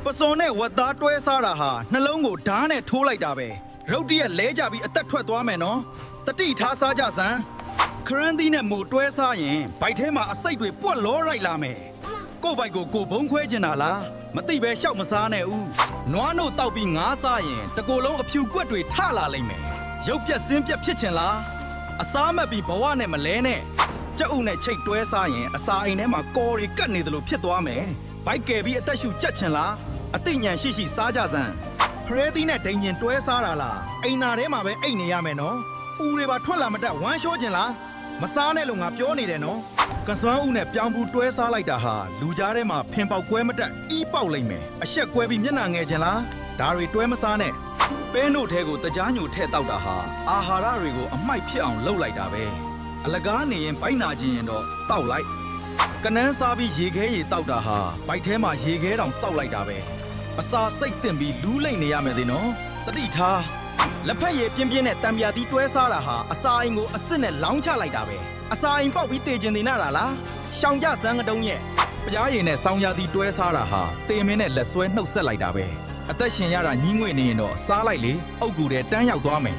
ပစောနဲ့ဝတ်သားတွဲစားတာဟာနှလုံးကိုဓာတ်နဲ့ထိုးလိုက်တာပဲရုတ်တရက်လဲကြပြီးအသက်ထွက်သွားမယ်နော်တတိထားစားကြစမ်းခရမ်းသီးနဲ့မို့တွဲစားရင်ဘိုက်ထဲမှာအစိတ်တွေပွက်လောရိုက်လာမယ်ကို့ဘိုက်ကိုဘုံခွဲကျင်တာလားမသိပဲရှောက်မစားနဲ့ဦးနွားနို့တောက်ပြီးငါးစားရင်တကိုယ်လုံးအဖြူကွက်တွေထလာလိမ့်မယ်ရုပ်ပြက်စင်းပြက်ဖြစ်ချင်လားအစားမက်ပြီးဘဝနဲ့မလဲနဲ့ကြက်ဥနဲ့ချိတ်တွဲစားရင်အစာအိမ်ထဲမှာကော်တွေကတ်နေသလိုဖြစ်သွားမယ်ဘိုက်ကယ်ပြီးအသက်ရှူကြက်ချင်လားအသိဉာဏ်ရှိရှိစားကြစမ်းဖရဲသီးနဲ့ဒိန်ကျင်တွဲစားတာလားအိမ်သာထဲမှာပဲအိတ်နေရမယ်နော်ဦးတွေပါထွက်လာမတတ်ဝမ်းလျှောချင်လားမစားနဲ့လို့ငါပြောနေတယ်နော်ကစွမ်းဦးနဲ့ပြောင်းဘူးတွဲစားလိုက်တာဟာလူကြားထဲမှာဖင်ပေါက်ကွဲမတတ်အီးပေါက်လိမ့်မယ်အဆက်ကွဲပြီးမျက်နှာငယ်ချင်လားဒါတွေတွဲမစားနဲ့ပဲနို့ထဲကိုတကြားညိုထဲ့တောက်တာဟာအာဟာရတွေကိုအမိုက်ဖြစ်အောင်လုပ်လိုက်တာပဲအလကားနေရင်ဘိုက်နာခြင်းရင်တော့တောက်လိုက်ကနန်းစားပြီးရေခဲရေတောက်တာဟာဘိုက်ထဲမှာရေခဲတောင်စောက်လိုက်တာပဲအစာစိတ်တင်ပြီးလူးလိမ့်နေရမယ်သေးနော်တတိထားလက်ဖက်ရည်ပြင်းပြင်းနဲ့တံပြာသီးတွဲစားတာဟာအစာအိမ်ကိုအစ်စ်နဲ့လောင်းချလိုက်တာပဲအစာအိမ်ပေါက်ပြီးတေကျင်နေနာတာလားရှောင်ကြစမ်းကတုံးရဲ့ပရားရည်နဲ့ဆောင်းရသီးတွဲစားတာဟာတေမင်းနဲ့လက်ဆွဲနှုတ်ဆက်လိုက်တာပဲအသက်ရှင်ရတာညှင်းငွေ့နေရင်တော့စားလိုက်လေအုတ်ကူတဲ့တန်းရောက်သွားမယ်